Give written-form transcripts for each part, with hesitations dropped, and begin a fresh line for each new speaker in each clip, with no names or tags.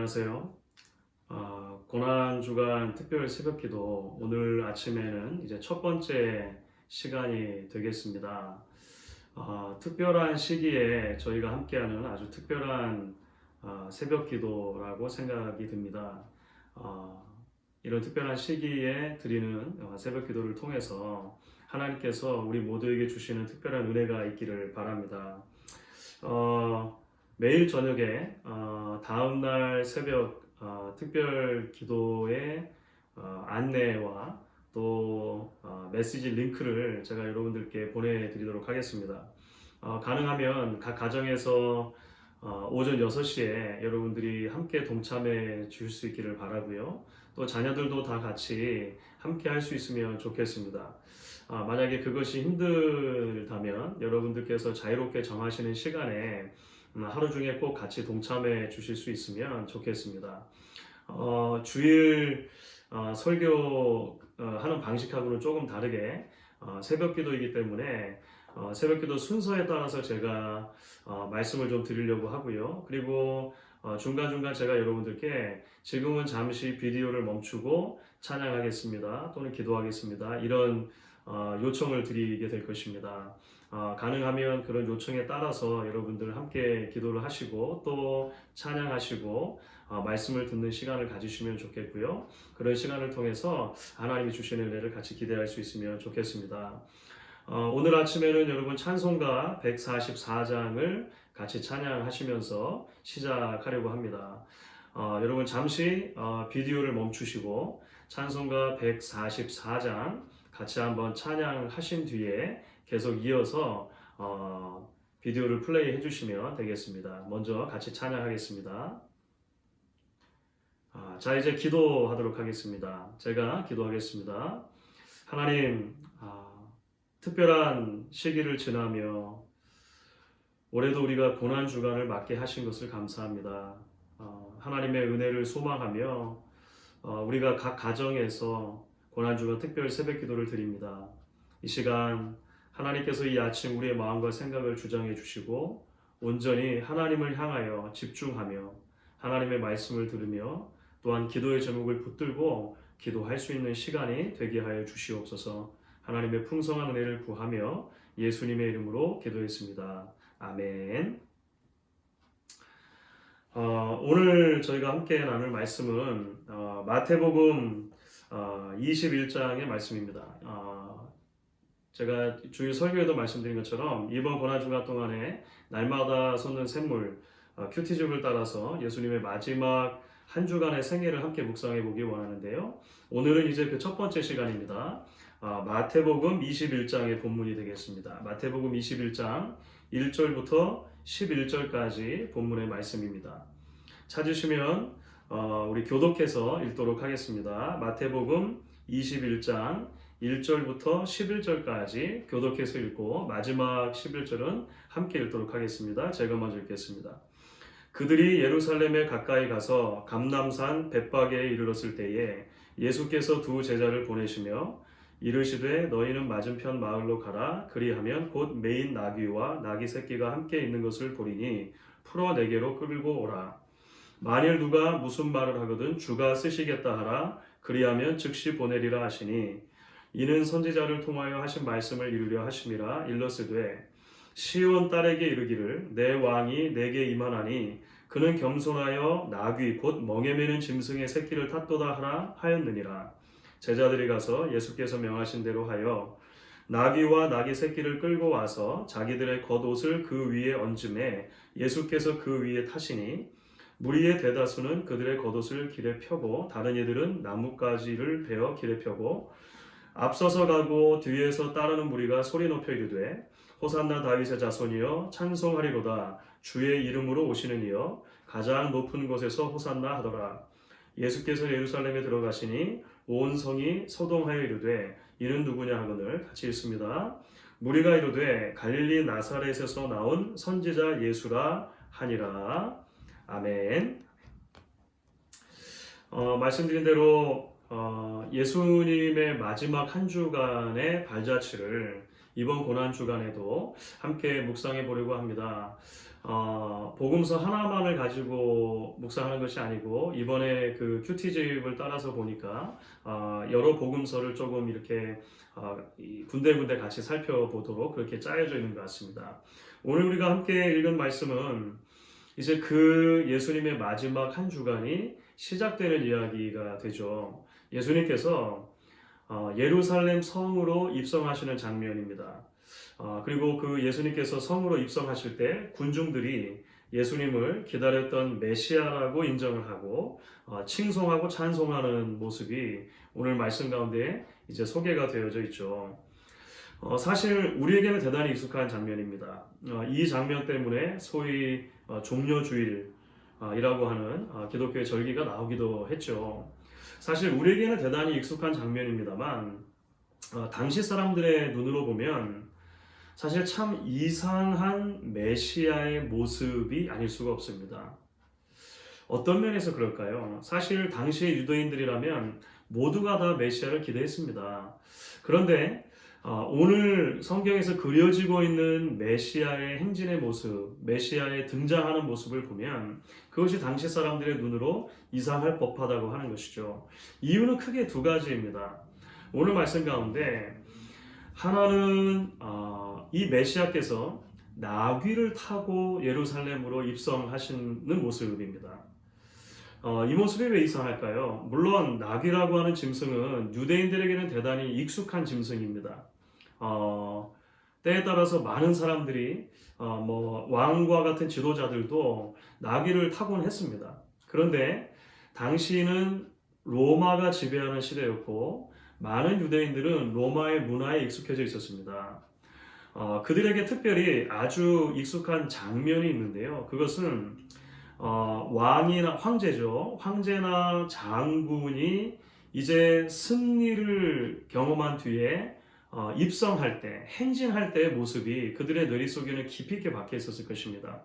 안녕하세요. 고난주간 특별 새벽기도 오늘 아침에는 이제 첫 번째 시간이 되겠습니다. 특별한 시기에 저희가 함께하는 아주 특별한 새벽기도라고 생각이 듭니다. 어, 이런 특별한 시기에 드리는 새벽기도를 통해서 하나님께서 우리 모두에게 주시는 특별한 은혜가 있기를 바랍니다. 어, 매일 저녁에 다음날 새벽 특별 기도의 안내와 또 메시지 링크를 제가 여러분들께 보내드리도록 하겠습니다. 가능하면 각 가정에서 오전 6시에 여러분들이 함께 동참해 주실 수 있기를 바라고요. 또 자녀들도 다 같이 함께 할 수 있으면 좋겠습니다. 만약에 그것이 힘들다면 여러분들께서 자유롭게 정하시는 시간에 하루 중에 꼭 같이 동참해 주실 수 있으면 좋겠습니다. 주일 설교 하는 방식하고는 조금 다르게 새벽 기도이기 때문에 새벽 기도 순서에 따라서 제가 말씀을 좀 드리려고 하고요. 그리고 중간중간 제가 여러분들께 지금은 잠시 비디오를 멈추고 찬양하겠습니다. 또는 기도하겠습니다. 이런 요청을 드리게 될 것입니다. 가능하면 그런 요청에 따라서 여러분들 함께 기도를 하시고 또 찬양하시고 말씀을 듣는 시간을 가지시면 좋겠고요. 그런 시간을 통해서 하나님이 주시는 은혜를 같이 기대할 수 있으면 좋겠습니다. 오늘 아침에는 여러분 찬송가 144장을 같이 찬양하시면서 시작하려고 합니다. 여러분 잠시 비디오를 멈추시고 찬송가 144장 같이 한번 찬양하신 뒤에 계속 이어서 비디오를 플레이 해주시면 되겠습니다. 먼저 같이 찬양하겠습니다. 자, 이제 기도하도록 하겠습니다. 제가 기도하겠습니다. 하나님, 특별한 시기를 지나며 올해도 우리가 고난주간을 맞게 하신 것을 감사합니다. 하나님의 은혜를 소망하며 우리가 각 가정에서 고난주간 특별 새벽기도를 드립니다. 이 시간 하나님께서 이 아침 우리의 마음과 생각을 주장해 주시고 온전히 하나님을 향하여 집중하며 하나님의 말씀을 들으며 또한 기도의 제목을 붙들고 기도할 수 있는 시간이 되게 하여 주시옵소서. 하나님의 풍성한 은혜를 구하며 예수님의 이름으로 기도했습니다. 아멘. 오늘 저희가 함께 나눌 말씀은 마태복음 21장의 말씀입니다. 제가 주일 설교에도 말씀드린 것처럼 이번 고난주간 동안에 날마다 솟는 샘물 큐티즘을 따라서 예수님의 마지막 한 주간의 생애를 함께 묵상해 보기 원하는데요. 오늘은 이제 그 첫 번째 시간입니다. 마태복음 21장의 본문이 되겠습니다. 마태복음 21장 1절부터 11절까지 본문의 말씀입니다. 찾으시면 우리 교독해서 읽도록 하겠습니다. 마태복음 21장 1절부터 11절까지 교독해서 읽고 마지막 11절은 함께 읽도록 하겠습니다. 제가 먼저 읽겠습니다. 그들이 예루살렘에 가까이 가서 감람산 벳바게에 이르렀을 때에 예수께서 두 제자를 보내시며 이르시되 너희는 맞은편 마을로 가라. 그리하면 곧 메인 나귀와 나귀 새끼가 함께 있는 것을 보리니 풀어 내게로 끌고 오라. 만일 누가 무슨 말을 하거든 주가 쓰시겠다 하라. 그리하면 즉시 보내리라 하시니 이는 선지자를 통하여 하신 말씀을 이루려 하심이라. 일러스되 시온 딸에게 이르기를 내 왕이 내게 임하나니 그는 겸손하여 나귀 곧 멍에 매는 짐승의 새끼를 탔도다 하라 하였느니라. 제자들이 가서 예수께서 명하신 대로 하여 나귀와 나귀 새끼를 끌고 와서 자기들의 겉옷을 그 위에 얹음에 예수께서 그 위에 타시니 무리의 대다수는 그들의 겉옷을 길에 펴고 다른 이들은 나뭇가지를 베어 길에 펴고 앞서서 가고 뒤에서 따르는 무리가 소리 높여 이르되 호산나 다윗의 자손이여 찬송하리로다. 주의 이름으로 오시는 이여 가장 높은 곳에서 호산나 하더라. 예수께서 예루살렘에 들어가시니 온 성이 소동하여 이르되 이는 누구냐 하거늘. 같이 읽습니다. 무리가 이르되 갈릴리 나사렛에서 나온 선지자 예수라 하니라. 아멘. 말씀드린 대로 예수님의 마지막 한 주간의 발자취를 이번 고난주간에도 함께 묵상해 보려고 합니다. 복음서 하나만을 가지고 묵상하는 것이 아니고 이번에 그 큐티집을 따라서 보니까 여러 복음서를 조금 이렇게 군데군데 같이 살펴보도록 그렇게 짜여져 있는 것 같습니다. 오늘 우리가 함께 읽은 말씀은 이제 그 예수님의 마지막 한 주간이 시작되는 이야기가 되죠. 예수님께서 예루살렘 성으로 입성하시는 장면입니다. 그리고 그 예수님께서 성으로 입성하실 때 군중들이 예수님을 기다렸던 메시아라고 인정을 하고 칭송하고 찬송하는 모습이 오늘 말씀 가운데 이제 소개가 되어져 있죠. 사실 우리에게는 대단히 익숙한 장면입니다. 이 장면 때문에 소위 종려주일이라고 하는 기독교의 절기가 나오기도 했죠. 사실 우리에게는 대단히 익숙한 장면입니다만 당시 사람들의 눈으로 보면 사실 참 이상한 메시아의 모습이 아닐 수가 없습니다. 어떤 면에서 그럴까요? 사실 당시의 유대인들이라면 모두가 다 메시아를 기대했습니다. 그런데 오늘 성경에서 그려지고 있는 메시아의 행진의 모습, 메시아의 등장하는 모습을 보면 그것이 당시 사람들의 눈으로 이상할 법하다고 하는 것이죠. 이유는 크게 두 가지입니다. 오늘 말씀 가운데 하나는 이 메시아께서 나귀를 타고 예루살렘으로 입성하시는 모습입니다. 이 모습이 왜 이상할까요? 물론 나귀라고 하는 짐승은 유대인들에게는 대단히 익숙한 짐승입니다. 때에 따라서 많은 사람들이 왕과 같은 지도자들도 나귀를 타곤 했습니다. 그런데 당시는 로마가 지배하는 시대였고 많은 유대인들은 로마의 문화에 익숙해져 있었습니다. 그들에게 특별히 아주 익숙한 장면이 있는데요. 그것은 왕이나 황제죠. 황제나 장군이 이제 승리를 경험한 뒤에 입성할 때, 행진할 때의 모습이 그들의 뇌리 속에는 깊이 있게 박혀 있었을 것입니다.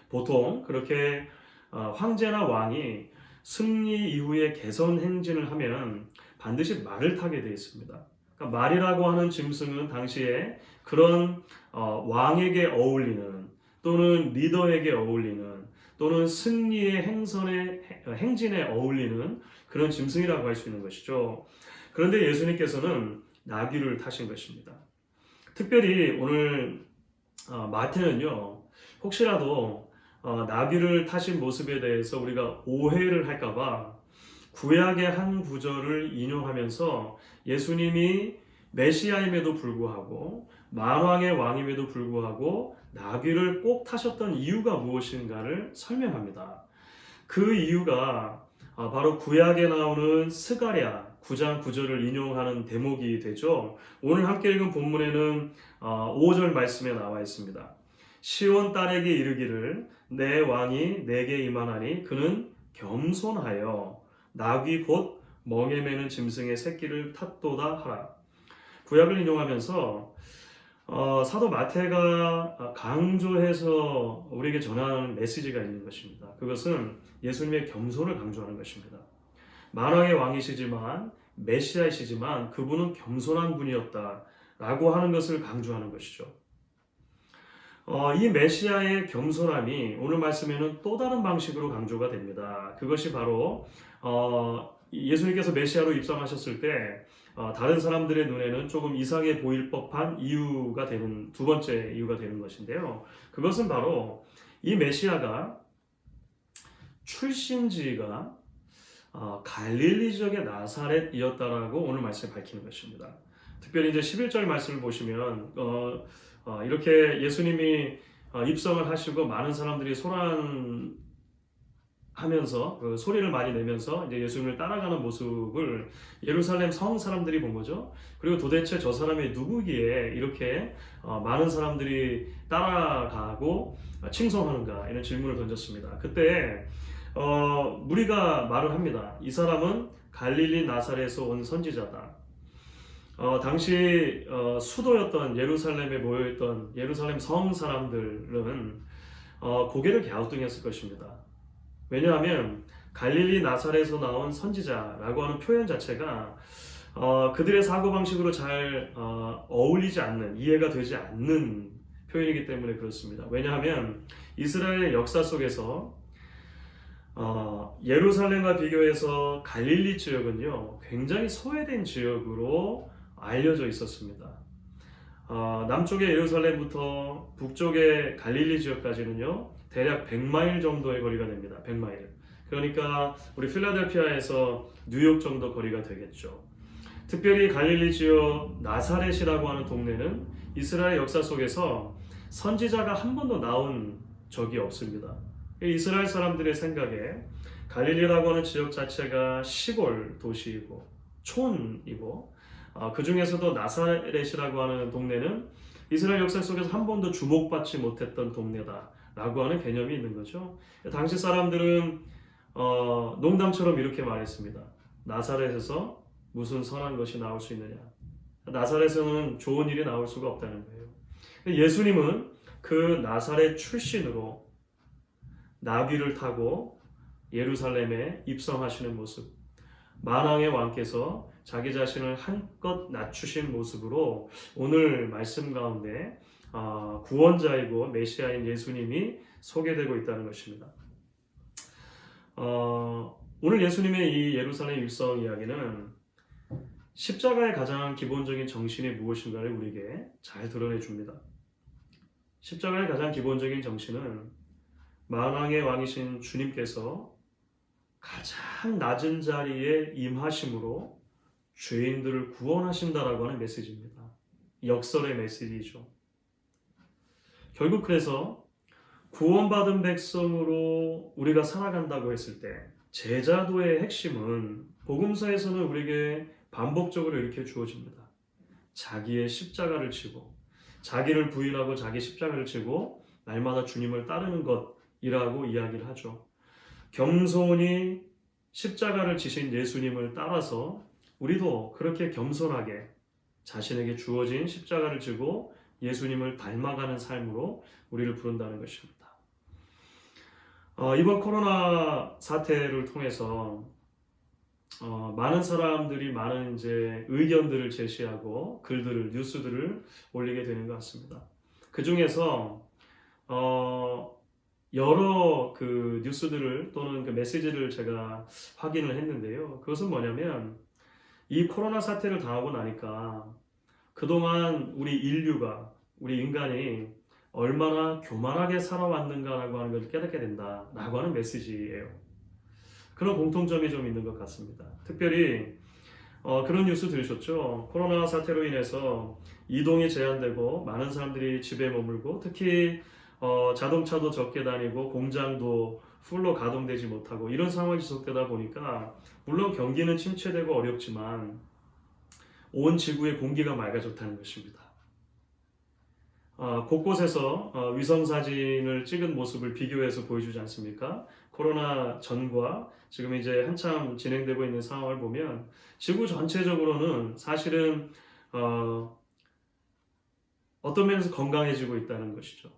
보통 그렇게 황제나 왕이 승리 이후에 개선 행진을 하면 반드시 말을 타게 되어 있습니다. 그러니까 말이라고 하는 짐승은 당시에 그런 왕에게 어울리는 또는 리더에게 어울리는 또는 승리의 행진에 어울리는 그런 짐승이라고 할 수 있는 것이죠. 그런데 예수님께서는 나귀를 타신 것입니다. 특별히 오늘 마태는요, 혹시라도 나귀를 타신 모습에 대해서 우리가 오해를 할까봐 구약의 한 구절을 인용하면서 예수님이 메시아임에도 불구하고 만왕의 왕임에도 불구하고 나귀를 꼭 타셨던 이유가 무엇인가를 설명합니다. 그 이유가 바로 구약에 나오는 스가랴 9장 9절을 인용하는 대목이 되죠. 오늘 함께 읽은 본문에는 5절 말씀에 나와 있습니다. 시온 딸에게 이르기를 내 왕이 내게 임하나니 그는 겸손하여 나귀 곧 멍에 매는 짐승의 새끼를 탔도다 하라. 구약을 인용하면서 사도 마태가 강조해서 우리에게 전하는 메시지가 있는 것입니다. 그것은 예수님의 겸손을 강조하는 것입니다. 만왕의 왕이시지만 메시아이시지만 그분은 겸손한 분이었다라고 하는 것을 강조하는 것이죠. 이 메시아의 겸손함이 오늘 말씀에는 또 다른 방식으로 강조가 됩니다. 그것이 바로 예수님께서 메시아로 입성하셨을 때 다른 사람들의 눈에는 조금 이상해 보일 법한 이유가 되는 두 번째 이유가 되는 것인데요. 그것은 바로 이 메시아가 출신지가 갈릴리 지역의 나사렛이었다라고 오늘 말씀에 밝히는 것입니다. 특별히 이제 11절 말씀을 보시면 이렇게 예수님이 입성을 하시고 많은 사람들이 소란하면서 그 소리를 많이 내면서 이제 예수님을 따라가는 모습을 예루살렘 성 사람들이 본 거죠. 그리고 도대체 저 사람이 누구기에 이렇게 많은 사람들이 따라가고 칭송하는가 이런 질문을 던졌습니다. 그때 무리가 말을 합니다. 이 사람은 갈릴리 나사렛에서 온 선지자다. 당시 수도였던 예루살렘에 모여있던 예루살렘 성 사람들은 고개를 갸우뚱했을 것입니다. 왜냐하면 갈릴리 나사렛에서 나온 선지자라고 하는 표현 자체가 그들의 사고방식으로 잘 어울리지 않는, 이해가 되지 않는 표현이기 때문에 그렇습니다. 왜냐하면 이스라엘의 역사 속에서 예루살렘과 비교해서 갈릴리 지역은요, 굉장히 소외된 지역으로 알려져 있었습니다. 남쪽의 예루살렘부터 북쪽의 갈릴리 지역까지는요, 대략 100마일 정도의 거리가 됩니다. 100마일. 그러니까 우리 필라델피아에서 뉴욕 정도 거리가 되겠죠. 특별히 갈릴리 지역 나사렛이라고 하는 동네는 이스라엘 역사 속에서 선지자가 한 번도 나온 적이 없습니다. 이스라엘 사람들의 생각에 갈릴리라고 하는 지역 자체가 시골 도시이고 촌이고, 그 중에서도 나사렛이라고 하는 동네는 이스라엘 역사 속에서 한 번도 주목받지 못했던 동네다라고 하는 개념이 있는 거죠. 당시 사람들은 농담처럼 이렇게 말했습니다. 나사렛에서 무슨 선한 것이 나올 수 있느냐? 나사렛에서는 좋은 일이 나올 수가 없다는 거예요. 예수님은 그 나사렛 출신으로 나귀를 타고 예루살렘에 입성하시는 모습, 만왕의 왕께서 자기 자신을 한껏 낮추신 모습으로 오늘 말씀 가운데 구원자이고 메시아인 예수님이 소개되고 있다는 것입니다. 오늘 예수님의 이 예루살렘 입성 이야기는 십자가의 가장 기본적인 정신이 무엇인가를 우리에게 잘 드러내 줍니다. 십자가의 가장 기본적인 정신은 만왕의 왕이신 주님께서 가장 낮은 자리에 임하심으로 죄인들을 구원하신다라고 하는 메시지입니다. 역설의 메시지죠. 결국 그래서 구원받은 백성으로 우리가 살아간다고 했을 때 제자도의 핵심은 복음서에서는 우리에게 반복적으로 이렇게 주어집니다. 자기의 십자가를 지고, 자기를 부인하고 자기 십자가를 지고 날마다 주님을 따르는 것이라고 이야기를 하죠. 겸손히 십자가를 지신 예수님을 따라서 우리도 그렇게 겸손하게 자신에게 주어진 십자가를 지고 예수님을 닮아가는 삶으로 우리를 부른다는 것입니다. 이번 코로나 사태를 통해서 많은 사람들이 많은 이제 의견들을 제시하고 글들을, 뉴스들을 올리게 되는 것 같습니다. 그 중에서 여러 그 뉴스들을 또는 그 메시지를 제가 확인을 했는데요. 그것은 뭐냐면 이 코로나 사태를 당하고 나니까 그동안 우리 인류가, 우리 인간이 얼마나 교만하게 살아왔는가라고 하는 것을 깨닫게 된다라고 하는 메시지예요. 그런 공통점이 좀 있는 것 같습니다. 특별히 그런 뉴스 들으셨죠? 코로나 사태로 인해서 이동이 제한되고 많은 사람들이 집에 머물고 특히 자동차도 적게 다니고 공장도 풀로 가동되지 못하고 이런 상황이 지속되다 보니까 물론 경기는 침체되고 어렵지만 온 지구의 공기가 맑아졌다는 것입니다. 곳곳에서 위성사진을 찍은 모습을 비교해서 보여주지 않습니까? 코로나 전과 지금 이제 한참 진행되고 있는 상황을 보면 지구 전체적으로는 사실은 어떤 면에서 건강해지고 있다는 것이죠.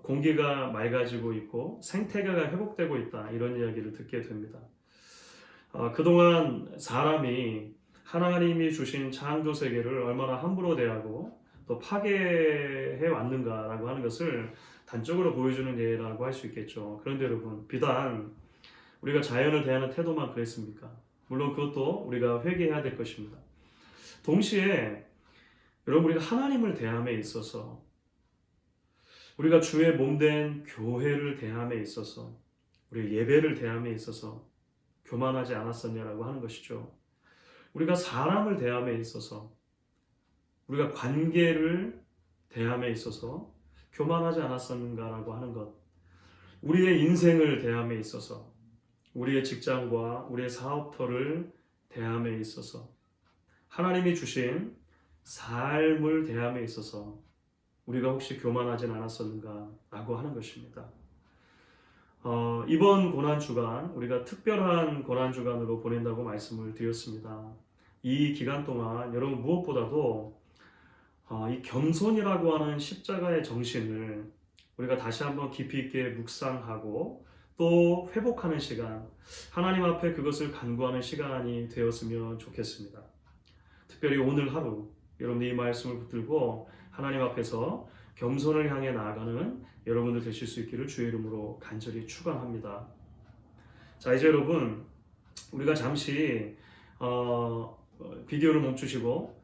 공기가 맑아지고 있고 생태계가 회복되고 있다, 이런 이야기를 듣게 됩니다. 그동안 사람이 하나님이 주신 창조 세계를 얼마나 함부로 대하고 또 파괴해 왔는가라고 하는 것을 단적으로 보여주는 예라고 할 수 있겠죠. 그런데 여러분, 비단 우리가 자연을 대하는 태도만 그랬습니까? 물론 그것도 우리가 회개해야 될 것입니다. 동시에 여러분, 우리가 하나님을 대함에 있어서, 우리가 주의 몸된 교회를 대함에 있어서, 우리 예배를 대함에 있어서 교만하지 않았었냐라고 하는 것이죠. 우리가 사람을 대함에 있어서, 우리가 관계를 대함에 있어서 교만하지 않았었는가라고 하는 것, 우리의 인생을 대함에 있어서, 우리의 직장과 우리의 사업터를 대함에 있어서, 하나님이 주신 삶을 대함에 있어서 우리가 혹시 교만하진 않았었는가라고 하는 것입니다. 이번 고난주간 우리가 특별한 고난주간으로 보낸다고 말씀을 드렸습니다. 이 기간 동안 여러분 무엇보다도 이 겸손이라고 하는 십자가의 정신을 우리가 다시 한번 깊이 있게 묵상하고 또 회복하는 시간, 하나님 앞에 그것을 간구하는 시간이 되었으면 좋겠습니다. 특별히 오늘 하루 여러분 이 말씀을 붙들고 하나님 앞에서 겸손을 향해 나아가는 여러분들 되실 수 있기를 주의 이름으로 간절히 축원합니다. 자, 이제 여러분 우리가 잠시 비디오를 멈추시고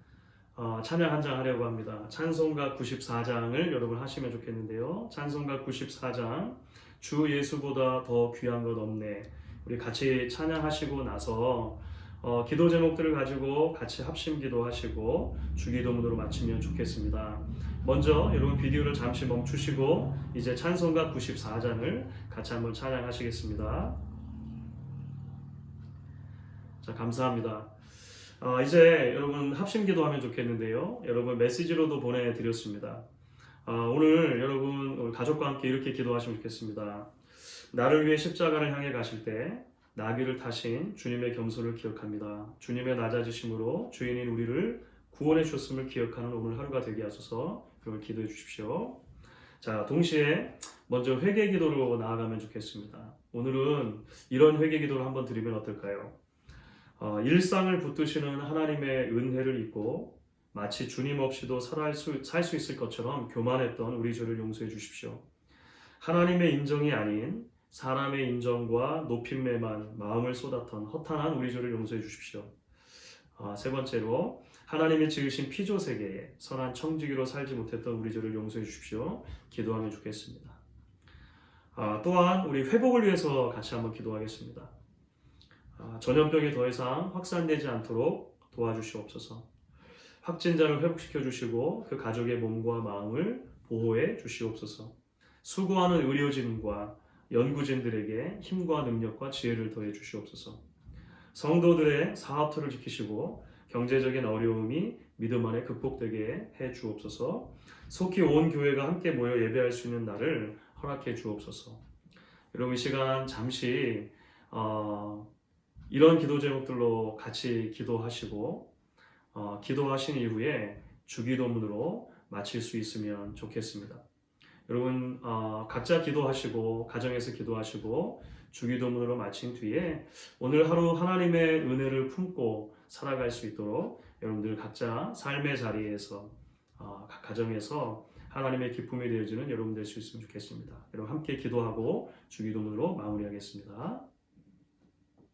찬양 한 장 하려고 합니다. 찬송가 94장을 여러분 하시면 좋겠는데요. 찬송가 94장 주 예수보다 더 귀한 것 없네. 우리 같이 찬양하시고 나서 기도 제목들을 가지고 같이 합심 기도하시고 주기도문으로 마치면 좋겠습니다. 먼저 여러분 비디오를 잠시 멈추시고 이제 찬송가 94장을 같이 한번 찬양하시겠습니다. 자, 감사합니다. 이제 여러분 합심 기도하면 좋겠는데요. 여러분 메시지로도 보내드렸습니다. 오늘 여러분 가족과 함께 이렇게 기도하시면 좋겠습니다. 나를 위해 십자가를 향해 가실 때 나귀를 타신 주님의 겸손을 기억합니다. 주님의 낮아지심으로 주인인 우리를 구원해 주셨음을 기억하는 오늘 하루가 되게 하소서. 여러분 기도해 주십시오. 자, 동시에 먼저 회개 기도로 나아가면 좋겠습니다. 오늘은 이런 회개 기도를 한번 드리면 어떨까요? 일상을 붙드시는 하나님의 은혜를 잊고 마치 주님 없이도 살 수 있을 것처럼 교만했던 우리 죄를 용서해 주십시오. 하나님의 인정이 아닌 사람의 인정과 높임에만 마음을 쏟았던 허탄한 우리 죄를 용서해 주십시오. 세 번째로 하나님이 지으신 피조 세계에 선한 청지기로 살지 못했던 우리 죄를 용서해 주십시오. 기도하면 좋겠습니다. 또한 우리 회복을 위해서 같이 한번 기도하겠습니다. 전염병이 더 이상 확산되지 않도록 도와주시옵소서. 확진자를 회복시켜 주시고 그 가족의 몸과 마음을 보호해 주시옵소서. 수고하는 의료진과 연구진들에게 힘과 능력과 지혜를 더해 주시옵소서. 성도들의 사업터를 지키시고 경제적인 어려움이 믿음 안에 극복되게 해 주옵소서. 속히 온 교회가 함께 모여 예배할 수 있는 날을 허락해 주옵소서. 여러분 이 시간 잠시 이런 기도 제목들로 같이 기도하시고 기도하신 이후에 주기도문으로 마칠 수 있으면 좋겠습니다. 여러분 각자 기도하시고 가정에서 기도하시고 주기도문으로 마친 뒤에 오늘 하루 하나님의 은혜를 품고 살아갈 수 있도록 여러분들 각자 삶의 자리에서 각 가정에서 하나님의 기쁨이 되어지는 여러분 될 수 있으면 좋겠습니다. 여러분 함께 기도하고 주기도문으로 마무리하겠습니다.